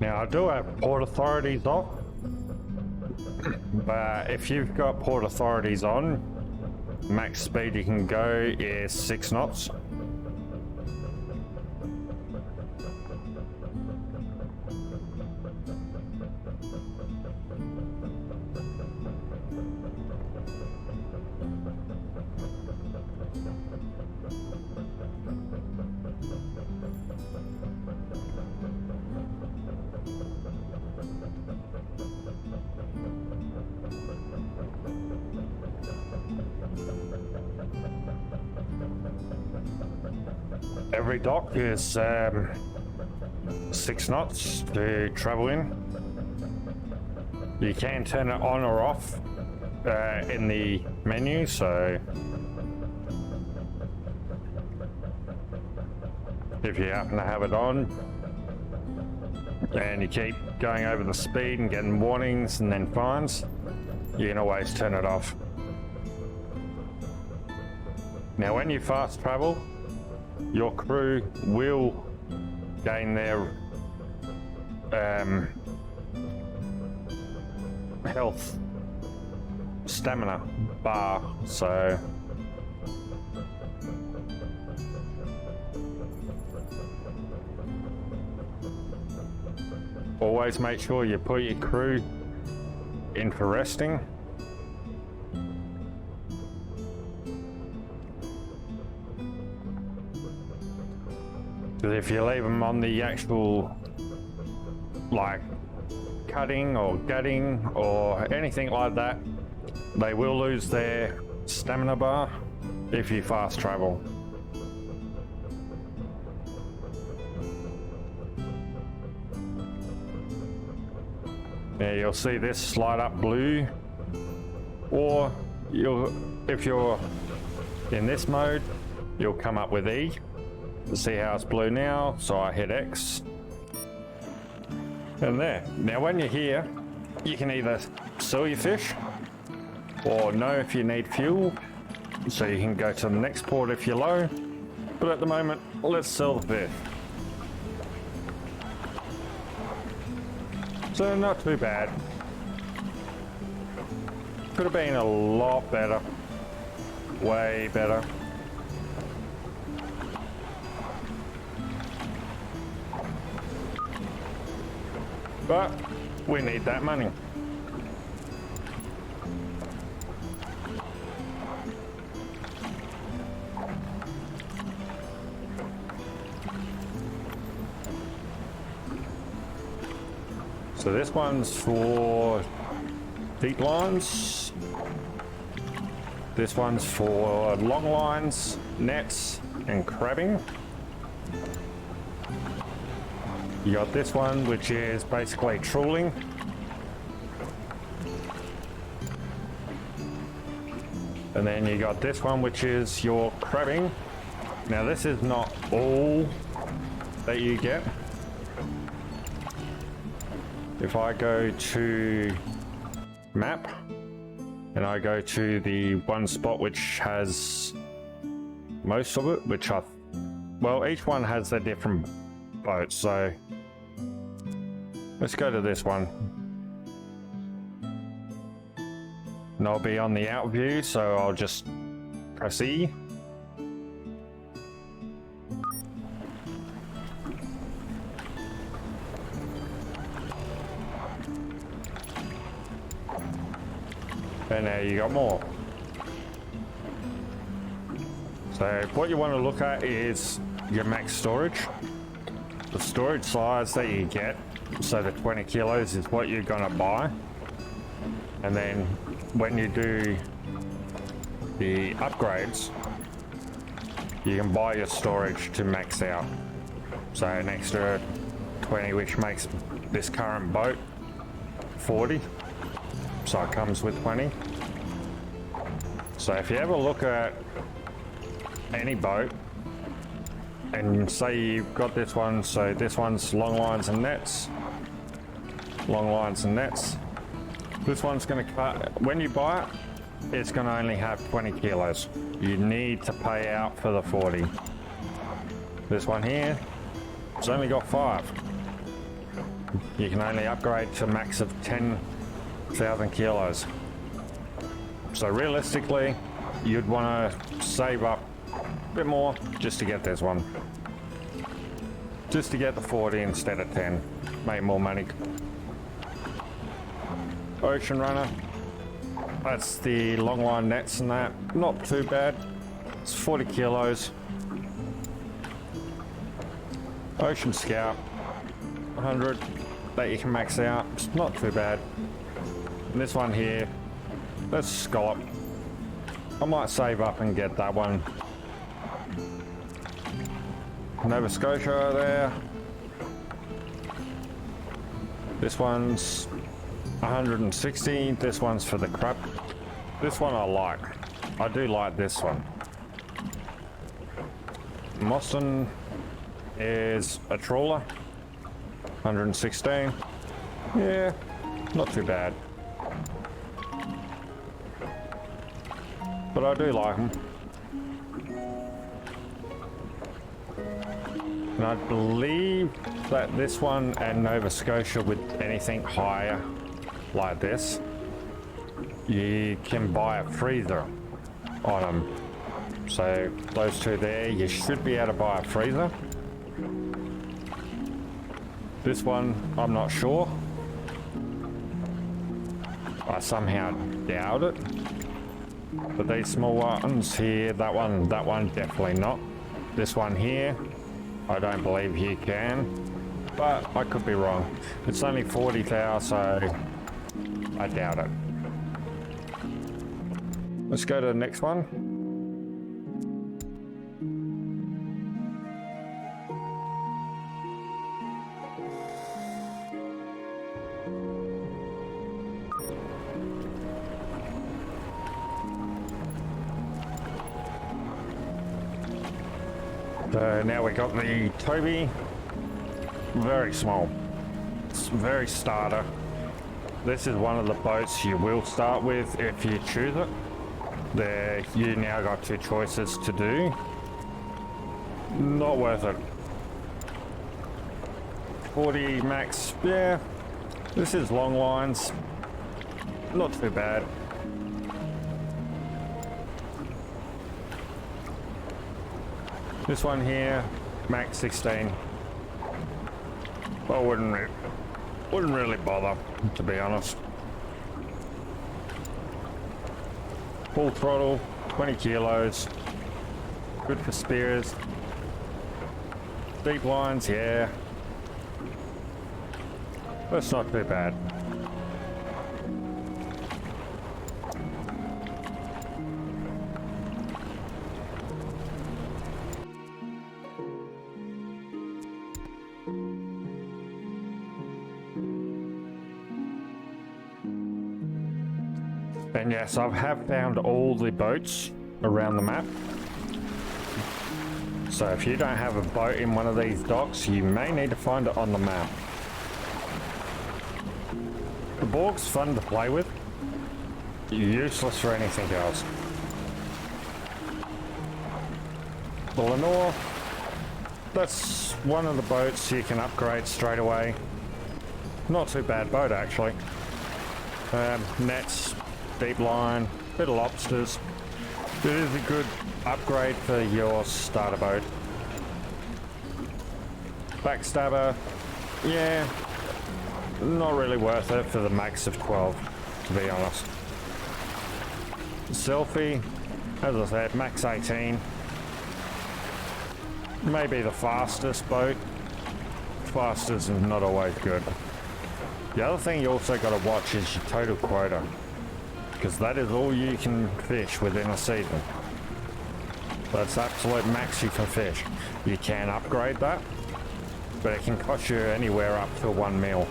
Now I do have port authorities off, but if you've got port authorities on, max speed you can go is 6 knots. Every dock is 6 knots to travel in. You can turn it on or off in the menu, so if you happen to have it on and you keep going over the speed and getting warnings and then fines, you can always turn it off. Now when you fast travel, your crew will gain their health stamina bar, so always make sure you put your crew in for resting. Because if you leave them on the actual, like, cutting or gutting or anything like that, they will lose their stamina bar if you fast travel. Now you'll see this light up blue, or if you're in this mode, you'll come up with E. See how it's blue now, so I hit X. And there. Now when you're here, you can either sell your fish or know if you need fuel, so you can go to the next port if you're low. But at the moment, let's sell the fish. So not too bad. Could have been a lot better. Way better. But we need that money. So this one's for deep lines. This one's for long lines, nets, and crabbing. You got this one, which is basically trawling. And then you got this one, which is your crabbing. Now this is not all that you get. If I go to map and I go to the one spot which has most of it, which well, each one has a different boat, so let's go to this one. And I'll be on the out view, so I'll just press E. And now you got more. So what you want to look at is your max storage. The storage size that you get, so the 20 kilos is what you're gonna buy. And then when you do the upgrades, you can buy your storage to max out. So an extra 20, which makes this current boat 40. So it comes with 20. So if you ever look at any boat and say you've got this one, so this one's long lines and nets, long lines and nets. This one's going to cut, when you buy it, it's going to only have 20 kilos. You need to pay out for the 40. This one here, it's only got 5. You can only upgrade to a max of 10,000 kilos. So realistically, you'd want to save up a bit more just to get this one. Just to get the 40 instead of 10. Make more money. Ocean Runner. That's the long line nets and that. Not too bad. It's 40 kilos. Ocean Scout. 100 that you can max out. It's not too bad. And this one here. Let's scallop. I might save up and get that one. Nova Scotia there. This one's 160. This one's for the crap. This one I like. I do like this one. Moston is a trawler. 116. Yeah, not too bad. But I do like them. And I believe that this one and Nova Scotia with anything higher like this, you can buy a freezer on them. So those two there, you should be able to buy a freezer. This one, I'm not sure. I somehow doubt it. But these small ones here, that one definitely not. This one here, I don't believe you can, but I could be wrong. It's only 40,000, so I doubt it. Let's go to the next one. So now we got the Toby, very small, it's very starter. This is one of the boats you will start with if you choose it. There, you now got 2 choices to do. Not worth it. 40 max, yeah. This is long lines, not too bad. This one here, max 16. I wouldn't really bother, to be honest. Full throttle, 20 kilos. Good for spears. Deep lines, yeah. That's not too bad. And yes, I have found all the boats around the map. So if you don't have a boat in one of these docks, you may need to find it on the map. The Borg's fun to play with. Useless for anything else. The Lenore, that's one of the boats you can upgrade straight away. Not too bad boat actually. Nets, deep line, bit of lobsters. It is a good upgrade for your starter boat. Backstabber, yeah, not really worth it for the max of 12, to be honest. Selfie, as I said, max 18. Maybe the fastest boat. Fastest is not always good. The other thing you also got to watch is your total quota, because that is all you can fish within a season. That's absolute max you can fish. You can upgrade that, but it can cost you anywhere up to 1 mil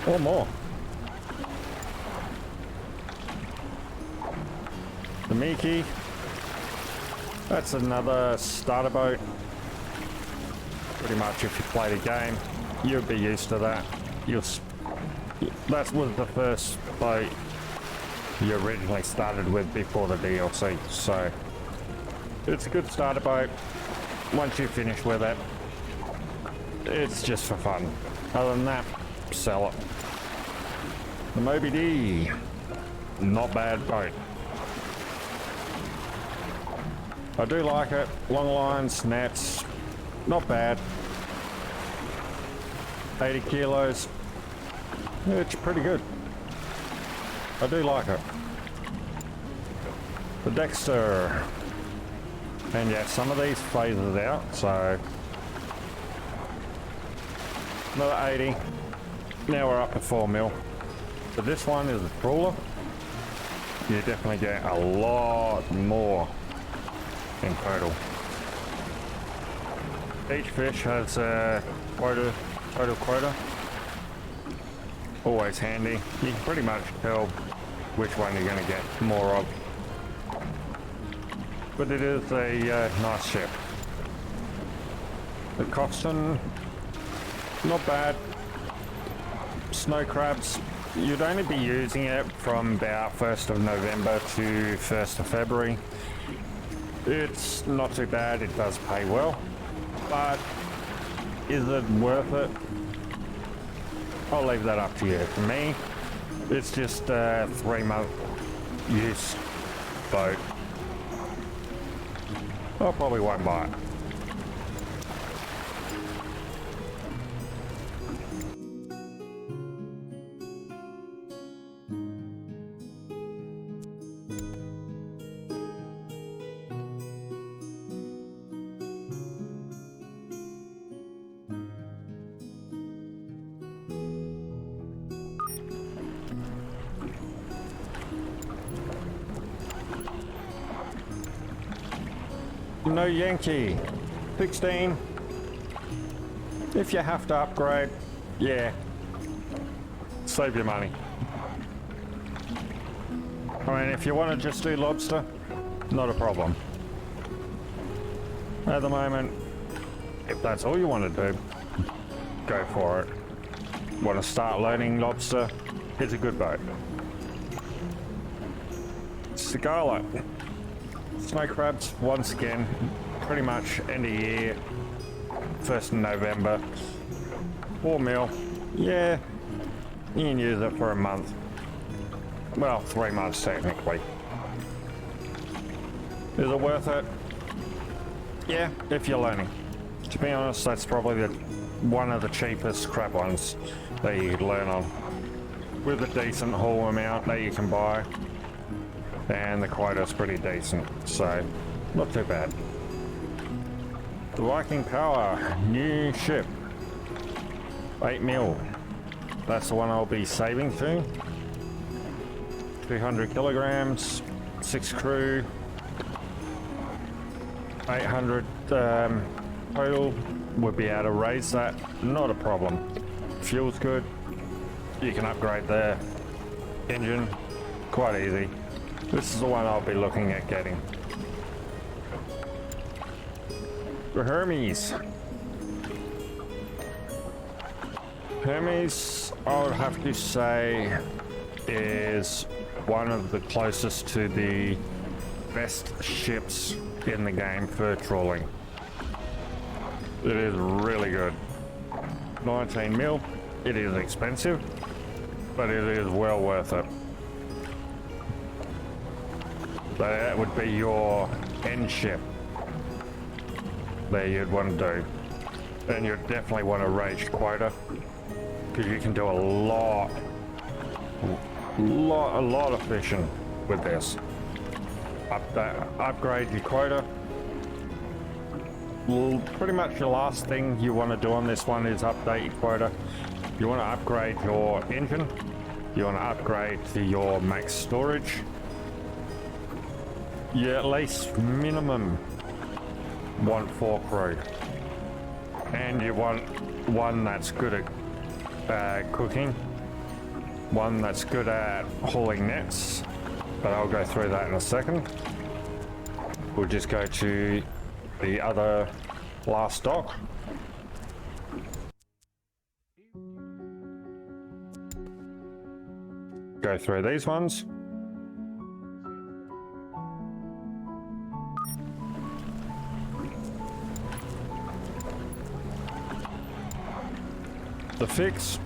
or more. The Miki, that's another starter boat. Pretty much if you play the game, you'll be used to that. That was the first boat you originally started with before the DLC, so it's a good starter boat. once you finish with it, it's just for fun. Other than that, sell it. The Moby D, not bad boat. I do like it. Long lines, nets, not bad. 80 kilos, it's pretty good. I do like it. The Dexter, and yeah, some of these phases out, so another 80. Now we're up to 4 mil. But this one is a trawler. You definitely get a lot more in total. Each fish has a total quota. Always handy. You can pretty much tell which one you're going to get more of. But it is a nice ship. The Coston, not bad. Snow crabs, you'd only be using it from about 1st of November to 1st of February. It's not too bad, it does pay well, but is it worth it? I'll leave that up to you. For me, it's just a 3-month use boat. I probably won't buy it. No Yankee, 16. If you have to upgrade, yeah, save your money. I mean, if you want to just do lobster, not a problem. At the moment, if that's all you want to do, go for it. Want to start learning lobster, it's a good boat. Cigala. Snow crabs, once again, pretty much end of year, 1st of November, 4 mil, yeah, you can use it for a month, well, 3 months technically. Is it worth it? Yeah, if you're learning. To be honest, that's probably one of the cheapest crab ones that you could learn on, with a decent haul amount that you can buy. And the quota's pretty decent, so not too bad. The Viking Power, new ship, 8 mil. That's the one I'll be saving to. 200 kilograms, 6 crew, 800 total. Would be able to raise that, not a problem. Fuel's good. You can upgrade the engine, quite easy. This is the one I'll be looking at getting. The Hermes. Hermes, I would have to say, is one of the closest to the best ships in the game for trawling. It is really good. 19 mil, it is expensive, but it is well worth it. So that would be your end ship that you'd want to do. And you'd definitely want to raise quota, because you can do a lot of fishing with this. Upgrade your quota. Well, pretty much the last thing you want to do on this one is update your quota. You want to upgrade your engine. You want to upgrade to your max storage. You at least minimum want 4 crew, and you want one that's good at cooking, one that's good at hauling nets, but I'll go through that in a second. We'll just go to the other last dock. Go through these ones. The fix,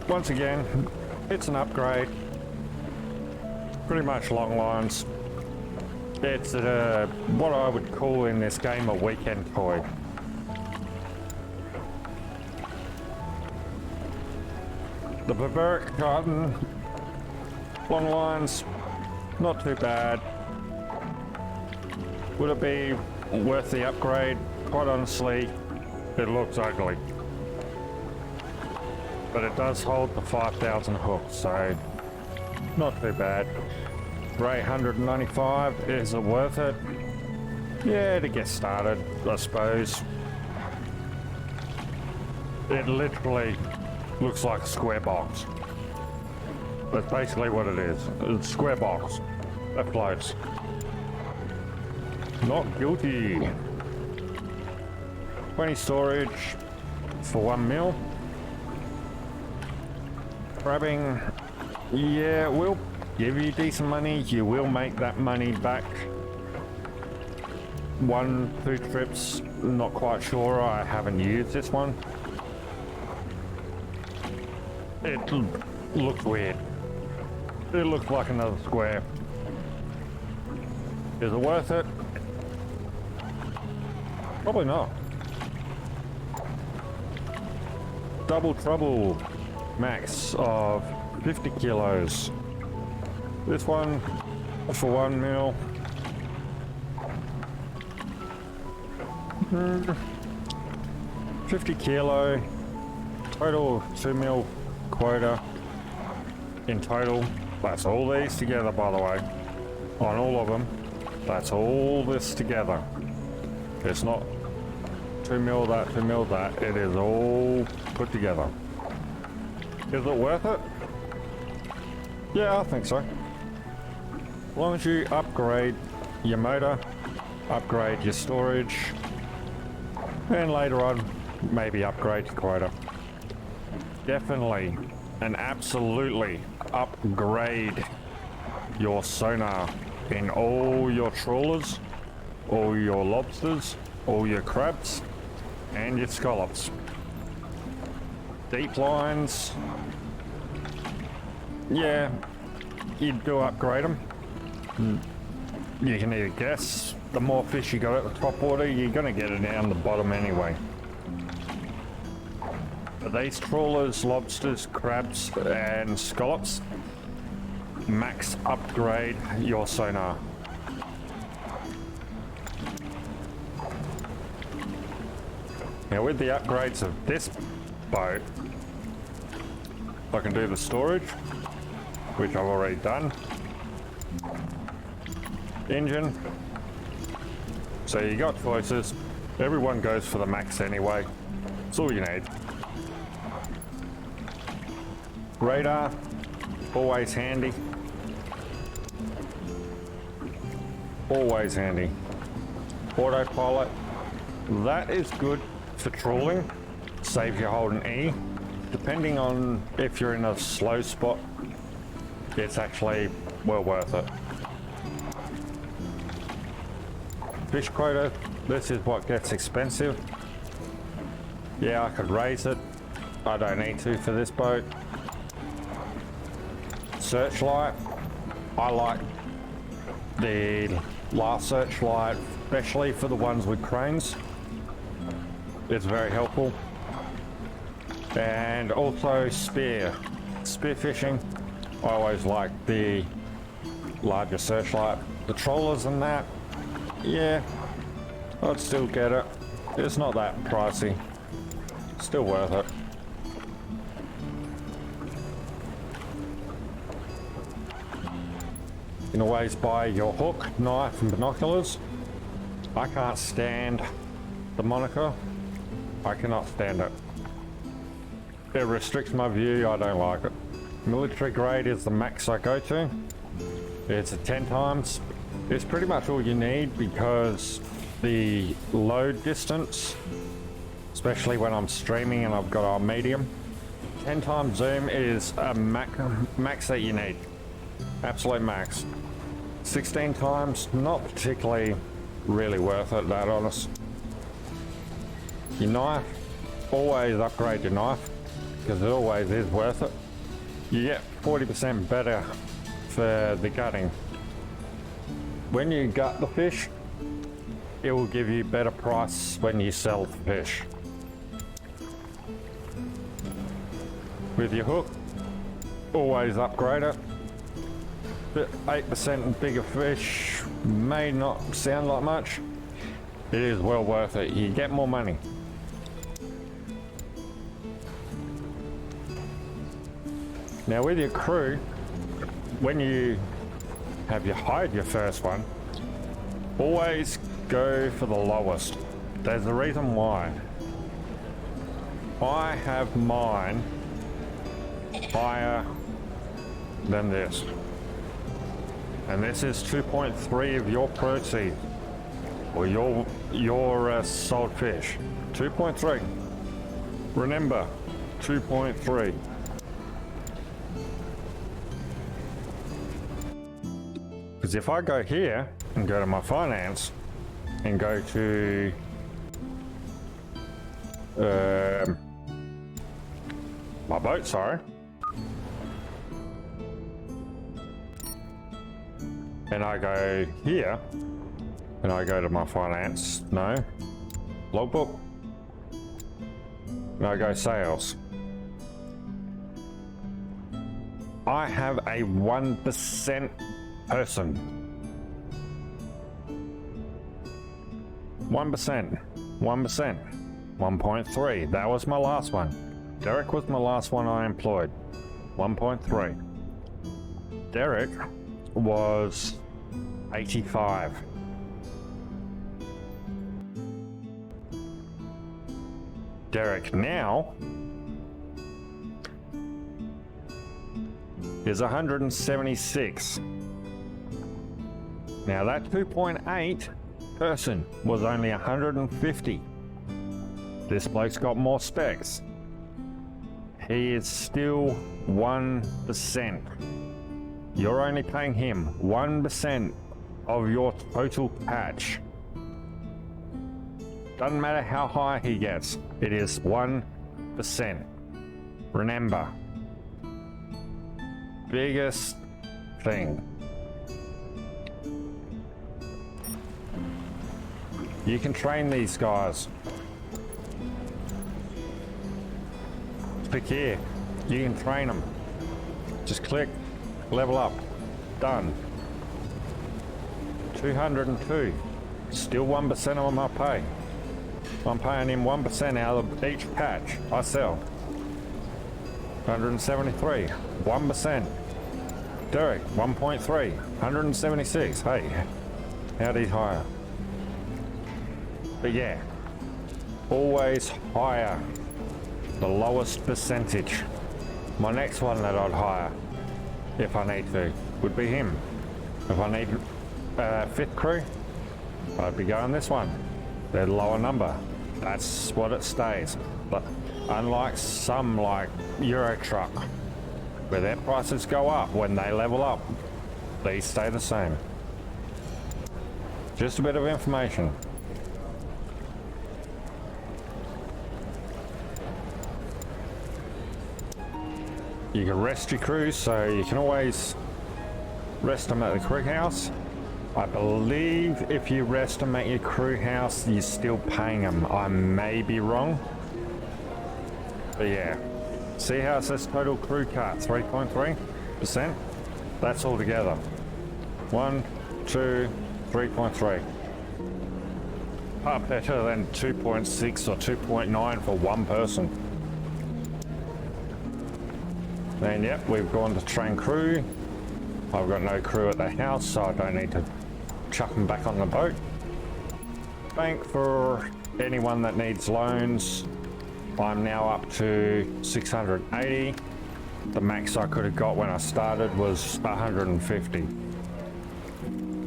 once again, it's an upgrade. Pretty much long lines. It's what I would call in this game a weekend toy. The barbaric carton, long lines, not too bad. Would it be worth the upgrade? Quite honestly, it looks ugly. But it does hold the 5,000 hooks, so not too bad. For 895, is it worth it? Yeah, to get started, I suppose. It literally looks like a square box. That's basically what it is. It's a square box that floats. Not guilty. 20 storage for 1 mil. Grabbing, yeah, we'll give you decent money. You will make that money back. 1-2 trips, not quite sure. I haven't used this one. It looks weird. It looks like another square. Is it worth it? Probably not. Double trouble. Max of 50 kilos. This one for 1 mil. 50 kilo. Total 2 mil quota in total. That's all these together, by the way. On all of them. That's all this together. It's not 2 mil that, 2 mil that. It is all put together. Is it worth it? Yeah, I think so. As long as you upgrade your motor, upgrade your storage, and later on, maybe upgrade your quota. Definitely and absolutely upgrade your sonar in all your trawlers, all your lobsters, all your crabs, and your scallops. Deep lines, yeah, you do upgrade them. You can either guess, the more fish you got at the top water, you're going to get it down the bottom anyway. But these trawlers, lobsters, crabs, and scallops, max upgrade your sonar. Now with the upgrades of this boat, I can do the storage, which I've already done. Engine. So you got choices. Everyone goes for the max anyway. That's all you need. Radar, always handy. Always handy. Autopilot, that is good for trawling. Saves you holding E. Depending on if you're in a slow spot, it's actually well worth it. Fish quota, this is what gets expensive. Yeah, I could raise it. I don't need to for this boat. Searchlight, I like the last searchlight, especially for the ones with cranes. It's very helpful. And also spear fishing. I always like the larger searchlight. The trawlers and that, yeah, I'd still get it. It's not that pricey. Still worth it. You can always buy your hook, knife and binoculars. I can't stand the moniker. I cannot stand it. It restricts my view, I don't like it. Military grade is the max I go to. It's a 10 times. It's pretty much all you need because the load distance, especially when I'm streaming and I've got on medium, 10 times zoom is a max that you need. Absolute max. 16 times, not particularly really worth it, that honest. Your knife, always upgrade your knife because it always is worth it. You get 40% better for the gutting. When you gut the fish, it will give you better price when you sell the fish. With your hook, always upgrade it. 8% bigger fish may not sound like much. It is well worth it. You get more money. Now with your crew, when you have hired your first one, always go for the lowest. There's a reason why. I have mine higher than this. And this is 2.3 of your proceeds, or your sold fish. 2.3. Remember, 2.3. Because if I go here and go to my finance and go to my boat, sorry, and I go here and I go to my finance, no, logbook, and I go sales. I have a 1% person. 1%. 1.3. That was my last one. Derek was my last one I employed. 1.3. Derek was 85. Derek now is 176. Now that 2.8 person was only 150. This bloke's got more specs. He is still 1%. You're only paying him 1% of your total catch. Doesn't matter how high he gets, it is 1%. Remember, biggest thing. You can train these guys. Click here. You can train them. Just click, level up, done. 202. Still 1% of them I pay. I'm paying him 1% out of each patch I sell. 173. 1%. Derek, 1.3. 176. Hey, how'd he hire? But yeah, always hire the lowest percentage. My next one that I'd hire, if I need to, would be him. If I need fifth crew, I'd be going this one. They're the lower number. That's what it stays. But unlike some like Euro Truck, where their prices go up when they level up, these stay the same. Just a bit of information. You can rest your crews, so you can always rest them at the crew house. I believe if you rest them at your crew house, you're still paying them. I may be wrong. But yeah. See how it says total crew cut, 3.3%? That's all together. 1, 2, 3.3. Far better than 2.6 or 2.9 for one person. Then yep, we've gone to train crew. I've got no crew at the house, so I don't need to chuck them back on the boat. Bank for anyone that needs loans. I'm now up to 680. The max I could have got when I started was 150.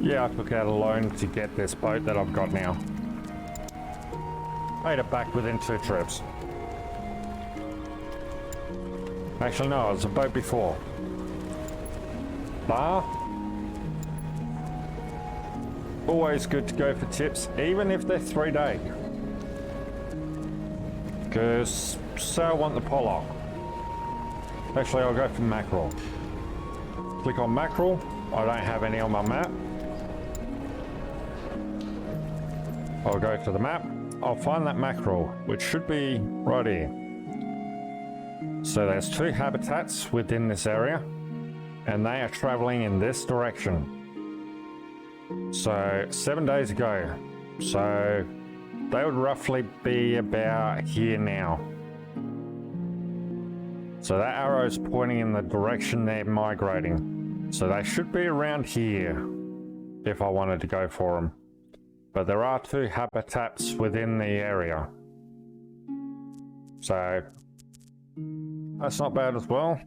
Yeah, I took out a loan to get this boat that I've got now. Paid it back within 2 trips. Actually no, it was a boat before. Bar. Always good to go for tips, even if they're 3 day. Because, say I want the pollock. Actually, I'll go for mackerel. Click on mackerel. I don't have any on my map. I'll go to the map. I'll find that mackerel, which should be right here. So there's 2 habitats within this area, and they are traveling in this direction. So 7 days ago. So they would roughly be about here now. So that arrow is pointing in the direction they're migrating. So they should be around here if I wanted to go for them. But there are 2 habitats within the area. So that's not bad as well.